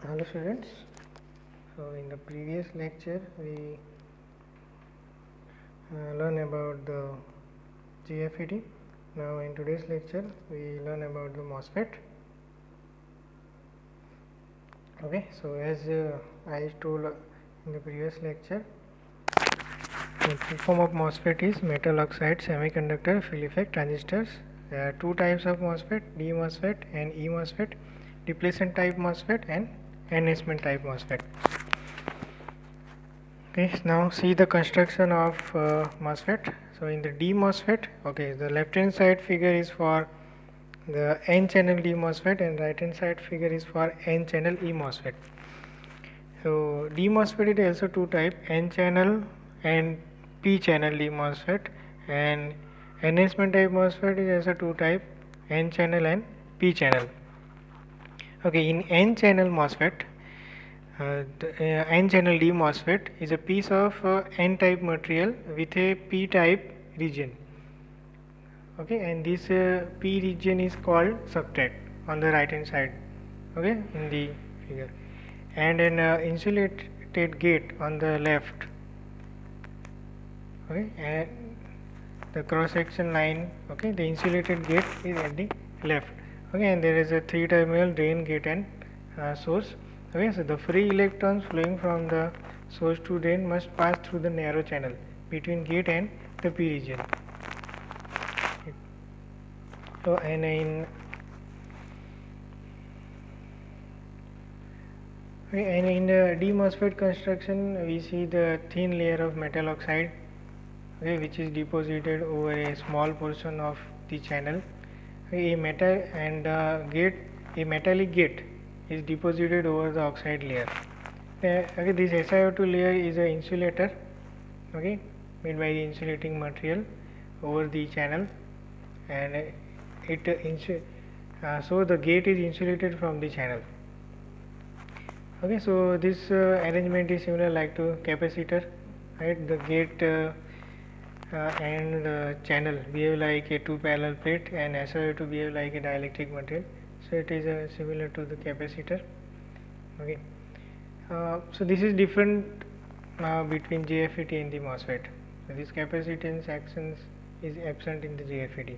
Hello students. So in the previous lecture we learn about the GFET. Now in today's lecture we learn about the MOSFET. Okay, so as I told in the previous lecture, the full form of MOSFET is metal oxide semiconductor field effect transistors. There are two types of MOSFET, D MOSFET and E MOSFET, depletion type MOSFET and enhancement type MOSFET. Okay, now see the construction of MOSFET. So in the D MOSFET, okay, the left hand side figure is for the N channel D MOSFET and right hand side figure is for N channel E MOSFET. So D MOSFET is also two type, N channel and P channel D MOSFET, and enhancement type MOSFET is also two type, N channel and P channel. Okay, in N channel MOSFET, N channel D MOSFET is a piece of N type material with a P type region. Okay, and this P region is called substrate on the right hand side. Okay, in the figure, and an insulated gate on the left. Okay, and the cross section line. Okay, the insulated gate is at the left. Okay, and there is a 3 terminal drain, gate and source. Okay, so the free electrons flowing from the source to drain must pass through the narrow channel between gate and the P region. So and in the D MOSFET construction, we see the thin layer of metal oxide, okay, which is deposited over a small portion of the channel. A metal and a metallic gate is deposited over the oxide layer. Okay, this SiO2 layer is an insulator, okay, made by the insulating material over the channel, and so the gate is insulated from the channel. Okay, so this arrangement is similar like to capacitor, right? The gate and the channel behave like a two parallel plate, and SiO2 behave like a dielectric material. So it is similar to the capacitor. Okay, so this is different between JFET and the MOSFET. So this capacitance actions is absent in the JFET.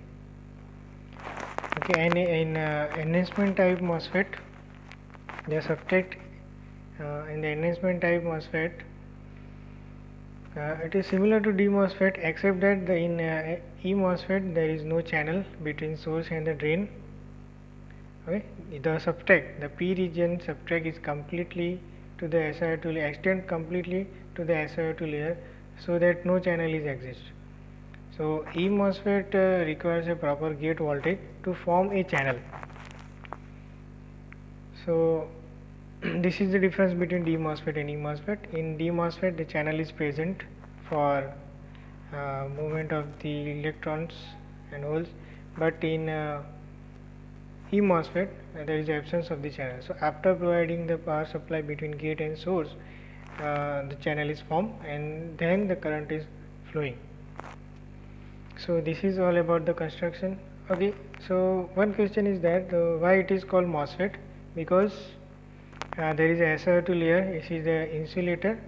Okay, and in enhancement type MOSFET, the substrate in the enhancement type MOSFET, it is similar to D MOSFET, except that in E MOSFET there is no channel between source and the drain. Okay, the substrate, the P region substrate is completely to the SiO2 layer, extend completely to the SiO2 layer, so that no channel is exist. So E MOSFET requires a proper gate voltage to form a channel. So this is the difference between D MOSFET and E MOSFET. In D MOSFET, the channel is present for movement of the electrons and holes, but in E MOSFET there is absence of the channel. So after providing the power supply between gate and source, the channel is formed and then the current is flowing. So this is all about the construction. Okay, so one question is that why it is called MOSFET? Because there is a SiO2 layer, this is the insulator,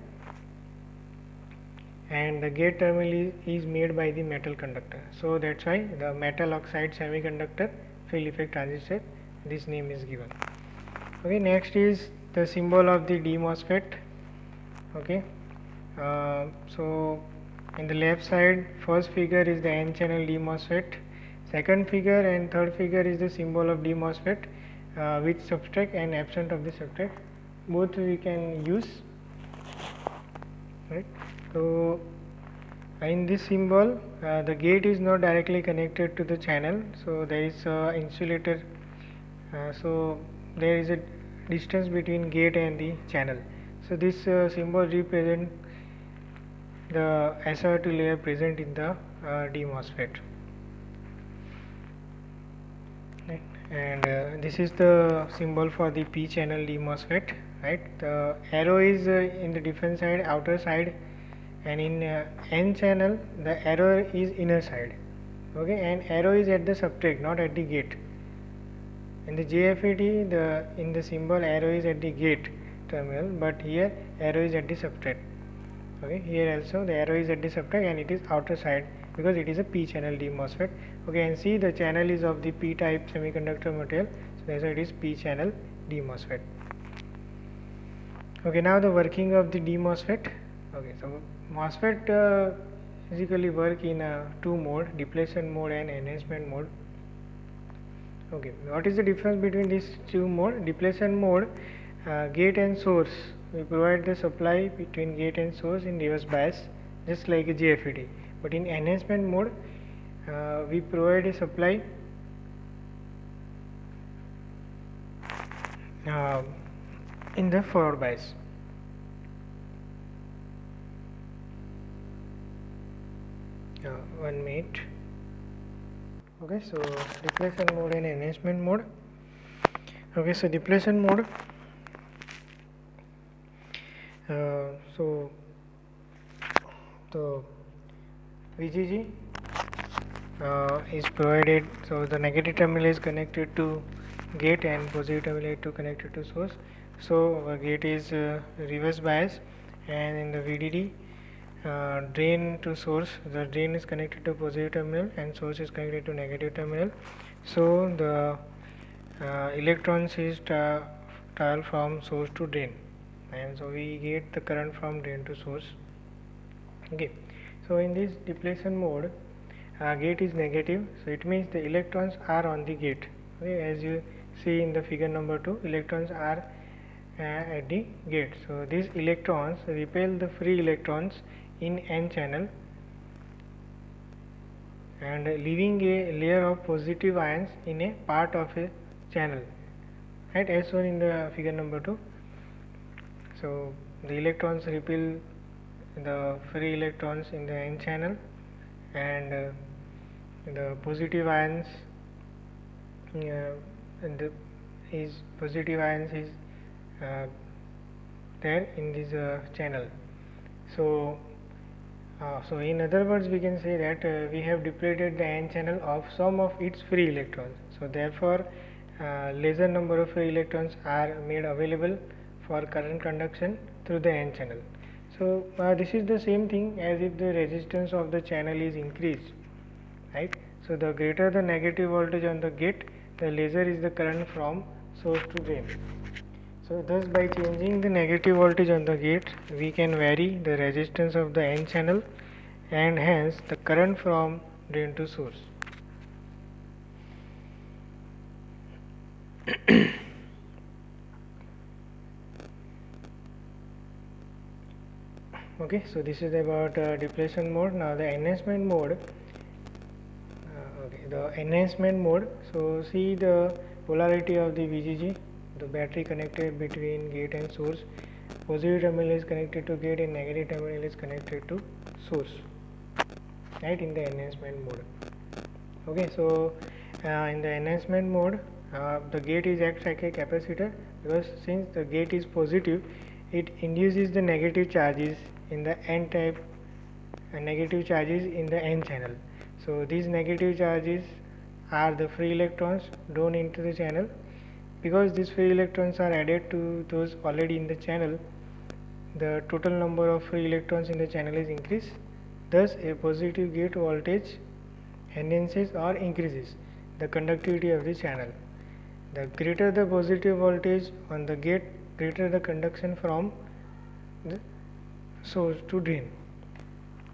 and the gate terminal is made by the metal conductor. So that's why the metal oxide semiconductor field effect transistor, this name is given. Okay, next is the symbol of the D MOSFET. Okay, so in the left side, first figure is the N channel D MOSFET, second figure and third figure is the symbol of D MOSFET with substrate and absent of the substrate. Both we can use, right? So in this symbol, the gate is not directly connected to the channel, so there is a insulator, so there is a distance between gate and the channel. So this symbol represent the SiO2 layer present in the D MOSFET. Right. And this is the symbol for the P channel D MOSFET, right? The arrow is in the different side, outer side, and in N channel the arrow is inner side. Okay, and arrow is at the substrate, not at the gate. In the JFET, in the symbol arrow is at the gate terminal, but here arrow is at the substrate. Okay, here also the arrow is at the substrate and it is outer side because it is a P channel D MOSFET. Okay, and see the channel is of the P type semiconductor material, so that's why it is P channel D MOSFET. Okay, now the working of the D MOSFET. Okay, so MOSFET basically work in two mode, depletion mode and enhancement mode. Okay, what is the difference between these two mode? Depletion mode, gate and source, we provide the supply between gate and source in reverse bias, just like a JFET. But in enhancement mode, we provide a supply in the forward bias. One minute. Okay, so depletion mode and enhancement mode. Okay, so depletion mode, so the VGG is provided, so the negative terminal is connected to gate and positive terminal is connected to source. So our gate is reverse bias, and in the VDD, drain to source, the drain is connected to positive terminal and source is connected to negative terminal. So the electrons is travel from source to drain, and so we get the current from drain to source. Okay, so in this depletion mode, gate is negative, so it means the electrons are on the gate. Okay, as you see in the figure number 2, electrons are at the gate. So these electrons repel the free electrons in n channel and leaving a layer of positive ions in a part of a channel, right, as shown in the figure number 2. So the electrons repel the free electrons in the n channel, and the positive ions positive ions is there in this channel. So so in other words, we can say that we have depleted the n channel of some of its free electrons. So therefore, lesser number of free electrons are made available for current conduction through the n channel. So this is the same thing as if the resistance of the channel is increased, right? So the greater the negative voltage on the gate, the lesser is the current from source to drain. So thus by changing the negative voltage on the gate, we can vary the resistance of the n channel and hence the current from drain to source. Okay, so this is about depletion mode. Now the enhancement mode. Okay, the enhancement mode. So see the polarity of the VGG. The battery connected between gate and source. Positive terminal is connected to gate and negative terminal is connected to source, right, in the enhancement mode. Okay, so in the enhancement mode, the gate is acts like a capacitor, because since the gate is positive, it induces the negative charges in the n type and negative charges in the n channel. So these negative charges are the free electrons drawn into the channel. Because these free electrons are added to those already in the channel, the total number of free electrons in the channel is increased. Thus a positive gate voltage enhances or increases the conductivity of the channel. The greater the positive voltage on the gate, greater the conduction from the source to drain.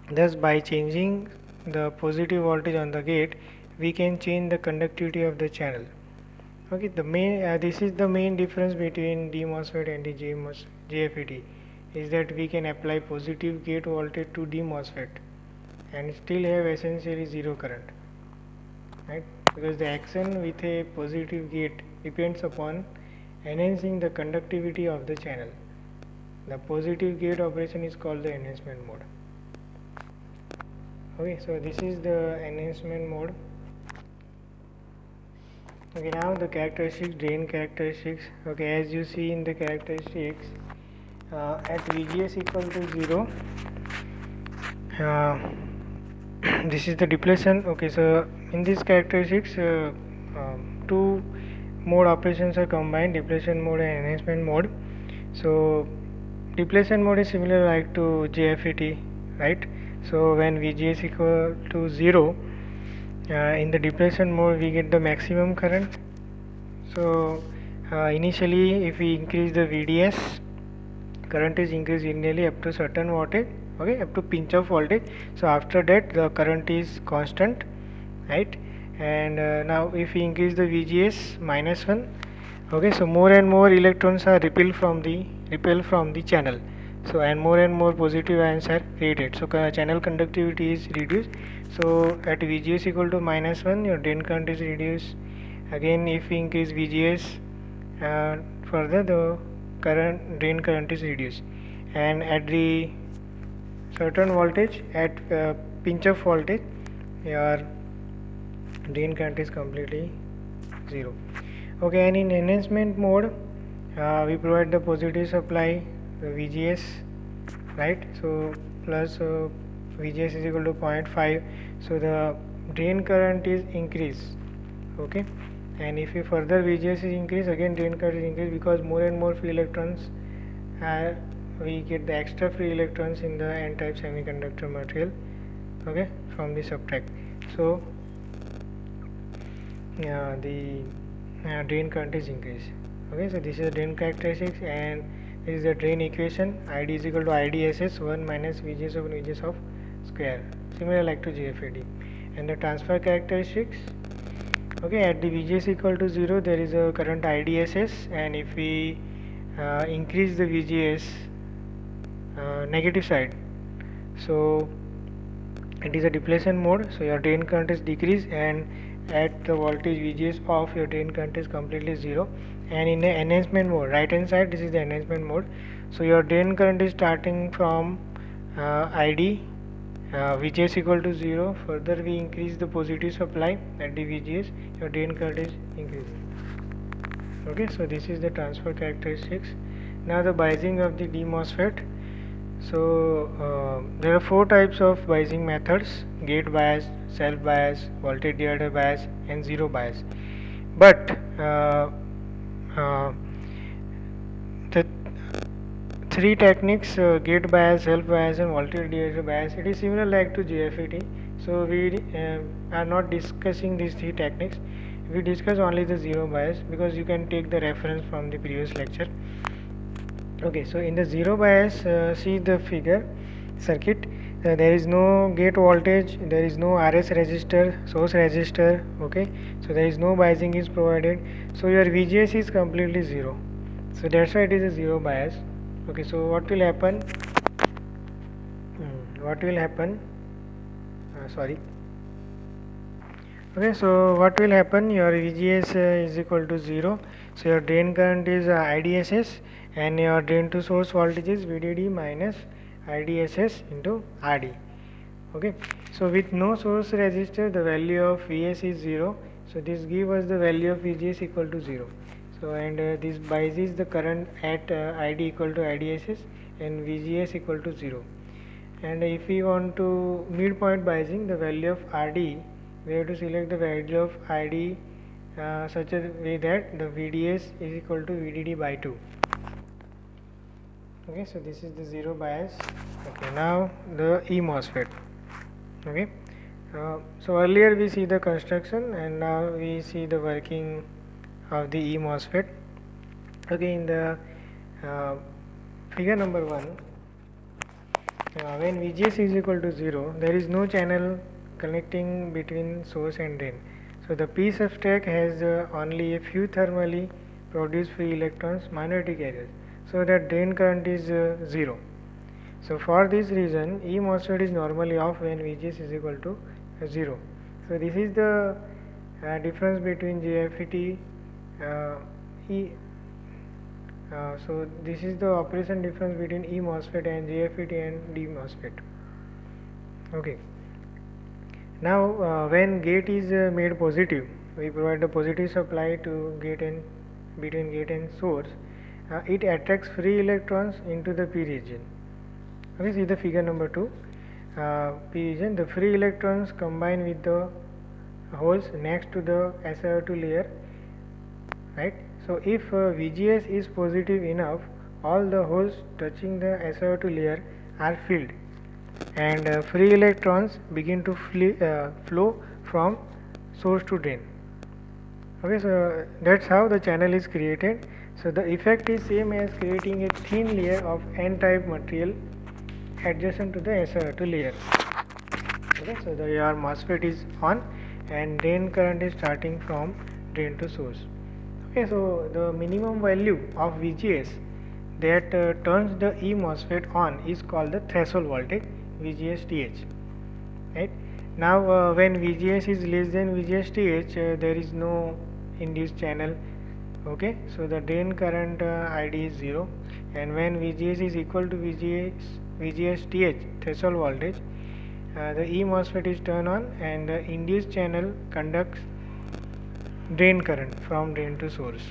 Thus by changing the positive voltage on the gate, we can change the conductivity of the channel. Okay, the main this is the main difference between D MOSFET and the JFET, is that we can apply positive gate voltage to D MOSFET and still have essentially zero current, right, because the action with a positive gate depends upon enhancing the conductivity of the channel. The positive gate operation is called the enhancement mode. Okay, so this is the enhancement mode. Okay, now the characteristics, drain characteristics. Okay, as you see in the characteristics, at VGS equal to 0, this is the depletion. Okay, so in these characteristics, two mode operations are combined, depletion mode and enhancement mode. So depletion mode is similar like to JFET, right? So when VGS equal to 0, in the depletion mode we get the maximum current. So initially if we increase the VDS, current is increased initially up to certain voltage, okay, up to pinch of voltage. So after that the current is constant, right? And now if we increase the VGS -1, okay, so more and more electrons are repelled from the channel. So and more positive ions are created, so channel conductivity is reduced. So at VGS equal to -1, your drain current is reduced. Again if we increase VGS further, the drain current is reduced, and at the certain voltage, at pinch of voltage, your drain current is completely 0. Okay, and in enhancement mode we provide the positive supply, the VGS, right? So plus VGS is equal to 0.5, so the drain current is increased, okay. And if we further VGS is increased, again drain current is increased, because more and more free electrons we get the extra free electrons in the n-type semiconductor material, okay, from the subtract. So the drain current is increased. Okay, so this is the drain characteristics, and this is the drain equation. ID is equal to IDSS 1 minus VGS over VGS of square, similar like to JFET. And the transfer characteristics, okay, at the VGS equal to 0 there is a current IDSS, and if we increase the VGS negative side, so it is a depletion mode, so your drain current is decreased, and at the voltage VGS off, your drain current is completely 0. And in the enhancement mode, right hand side, this is the enhancement mode, so your drain current is starting from ID VGS equal to 0. Further we increase the positive supply at the VGS, your drain current is increasing. Okay, so this is the transfer characteristics. Now the biasing of the D MOSFET. So there are 4 types of biasing methods: gate bias, self bias, voltage divider bias, and zero bias. But the 3 techniques, gate bias, self bias, and voltage divider bias, it is similar like to JFET. So we are not discussing these 3 techniques. We discuss only the zero bias, because you can take the reference from the previous lecture. Okay, so in the zero bias, see the figure circuit. There is no gate voltage, there is no RS resistor, source resistor, okay, so there is no biasing is provided, so your VGS is completely 0, so that's why it is a zero bias. Okay, so what will happen, sorry, okay, so what will happen, your VGS is equal to 0, so your drain current is IDSS, and your drain to source voltage is VDD minus IDSS into RD. Okay, so with no source resistor, the value of Vs is 0, so this gives us the value of VGS equal to 0. So and this biases the current at ID equal to IDSS and VGS equal to 0. And if we want to midpoint biasing, the value of RD, we have to select the value of ID such a way that the VDS is equal to VDD by 2. Okay, so this is the zero bias. Okay, now the E MOSFET. Okay, so earlier we see the construction, and now we see the working of the E MOSFET. Okay, in the figure number 1, when VGS is equal to 0, there is no channel connecting between source and drain. So the P substrate has only a few thermally produced free electrons, minority carriers, so that drain current is 0. So for this reason, E MOSFET is normally off when VGS is equal to 0. So this is the difference between JFET so this is the operation difference between E MOSFET and JFET and D MOSFET. Okay. Now when gate is made positive, we provide the positive supply to gate and between gate and source. It attracts free electrons into the P region. Okay, see the figure number 2. P region, the free electrons combine with the holes next to the SiO2 layer, right? So if VGS is positive enough, all the holes touching the SiO2 layer are filled, and free electrons begin to flow from source to drain. Okay, so that's how the channel is created. So the effect is same as creating a thin layer of n-type material adjacent to the SiO2 layer. Okay, so your MOSFET is on and drain current is starting from drain to source. Okay, so the minimum value of VGS that turns the E MOSFET on is called the threshold voltage, VGS TH. Right now, when VGS is less than VGS TH, there is no induced channel. Okay, so the drain current ID is 0, and when VGS is equal to VGS TH threshold voltage, the E MOSFET is turned on and the induced channel conducts drain current from drain to source.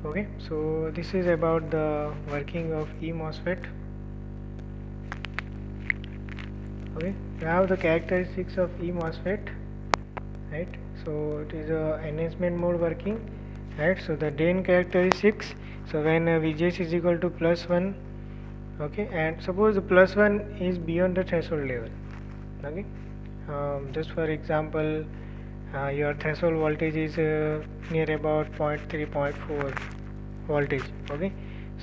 Okay, so this is about the working of E MOSFET. Okay, now the characteristics of E MOSFET, right? So it is a enhancement mode working, right? So the drain characteristics, so when VGS is equal to +1, okay, and suppose the +1 is beyond the threshold level, okay, just for example, your threshold voltage is near about 0.3, 0.4 voltage, okay.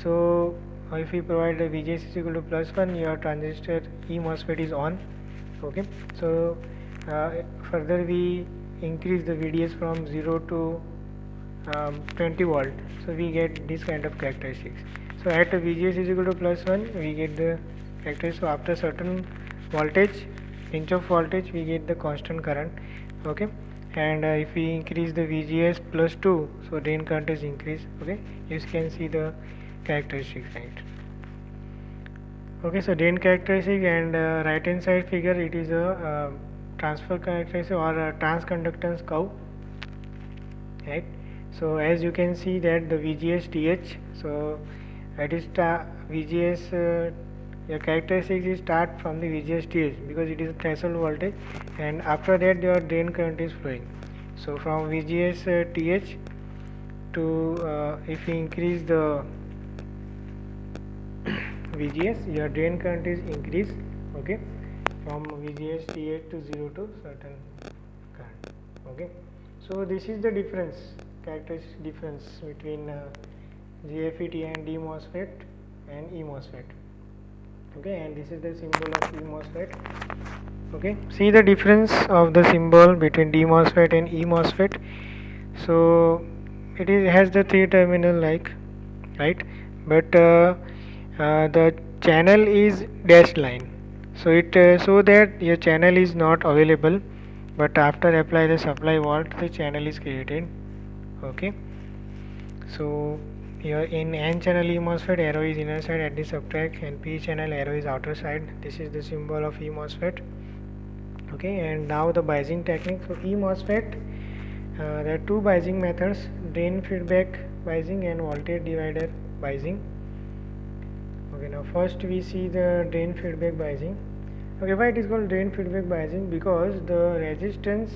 So if we provide the VGS is equal to +1, your transistor E MOSFET is on, okay. So further we increase the VDS from 0 to 20 volt, so we get this kind of characteristics. So at VGS is equal to +1, we get the characteristics. So after certain voltage, pinch of voltage, we get the constant current, okay. And if we increase the VGS +2, so drain current is increased, okay. You can see the characteristics, right? Okay, so drain characteristic, and right hand side figure, it is a transfer characteristic or a transconductance curve, right? So as you can see that the VGS TH, so it is VGS, your characteristics is start from the VGS TH because it is a threshold voltage, and after that your drain current is flowing. So from VGS TH to if we increase the VGS, your drain current is increased, okay, from VGS TH to 0 to certain current, okay. So this is the difference, characteristic difference between GFET and D MOSFET and E MOSFET, okay, and this is the symbol of E MOSFET, okay. See the difference of the symbol between D MOSFET and E MOSFET. So it has the 3 terminal like, right, but the channel is dashed line, so it so that your channel is not available, but after apply the supply volt the channel is created, okay. So here in N channel E MOSFET, arrow is inner side at the subtract, and P channel arrow is outer side. This is the symbol of E MOSFET, okay. And now the biasing technique. So E MOSFET, there are two biasing methods: drain feedback biasing and voltage divider biasing. Okay, now first we see the drain feedback biasing. Okay, why it is called drain feedback biasing? Because the resistance,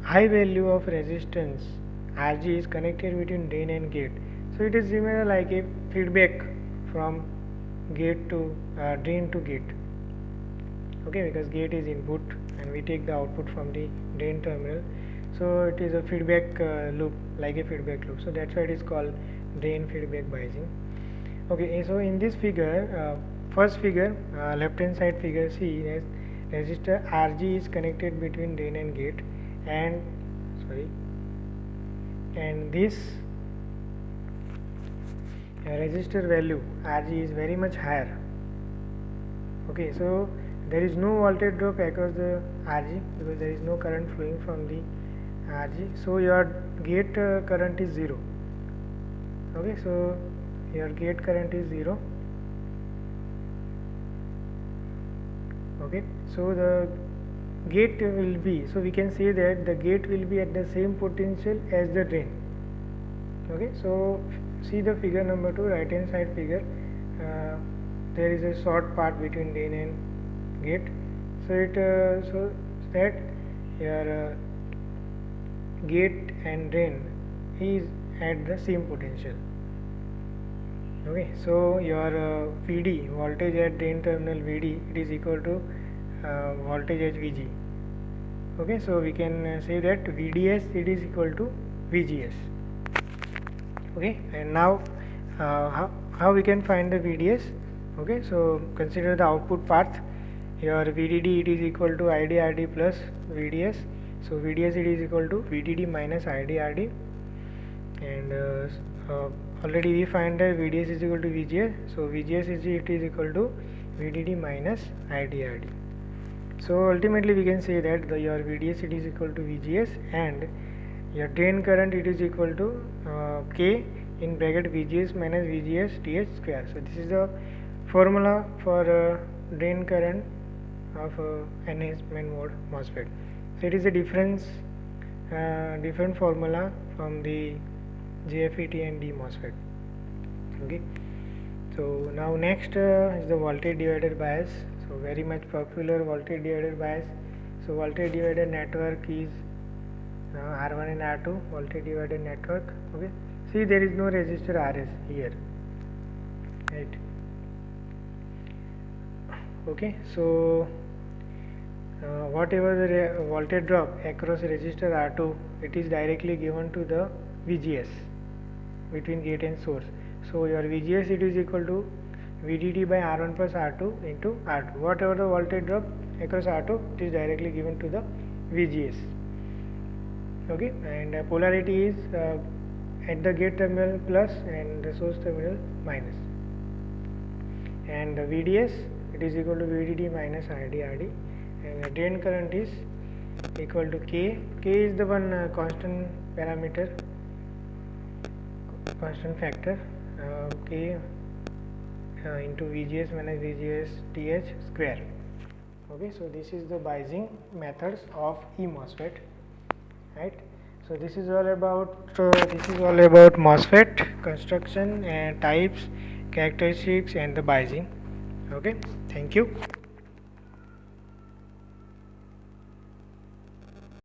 high value of resistance Rg is connected between drain and gate. So it is similar like a feedback from gate to drain to gate. Okay, because gate is input and we take the output from the drain terminal. So it is a feedback loop, like a feedback loop. So that's why it is called drain feedback biasing. Okay, so in this figure, first figure, left hand side figure, see as resistor Rg is connected between drain and gate, and this resistor value Rg is very much higher. Okay, so there is no voltage drop across the Rg because there is no current flowing from the Rg, so your gate current is 0. Okay, so your gate current is 0. Okay, so the gate will be, so we can say that the gate will be at the same potential as the drain. Okay, so see the figure number 2, right hand side figure, there is a short part between drain and gate, so it so that your gate and drain is at the same potential. Okay, so your VD, voltage at drain terminal VD, it is equal to voltage at VG. Okay, so we can say that VDS it is equal to VGS. Okay, and now how we can find the VDS? Okay, so consider the output path. Your VDD it is equal to IDRD plus VDS. So VDS it is equal to VDD minus IDRD, and already we find that VDS is equal to VGS. So VGS is equal to VDD minus IDRD. So ultimately we can say that your VDS it is equal to VGS, and your drain current it is equal to K in bracket VGS minus VGS TH square. So this is the formula for drain current of enhancement mode MOSFET. So it is a different formula from the JFET and D MOSFET. Okay. So now next is the voltage divider bias. So very much popular voltage divider bias. So voltage divider network is R1 and R2 voltage divider network. Okay. See, there is no resistor RS here, right? Okay. So whatever the voltage drop across resistor R2, it is directly given to the VGS between gate and source. So your VGS it is equal to VDD by R1 plus R2 into R2. Whatever the voltage drop across R2, it is directly given to the VGS. Okay, and polarity is at the gate terminal plus and the source terminal minus. And the VDS it is equal to VDD minus IDRD, and the drain current is equal to K. K is the one constant parameter, constant factor, K into VGS minus VGS TH square. Okay, so this is the biasing methods of eMOSFET, right? So this is all about MOSFET construction and types, characteristics, and the biasing. Okay, thank you.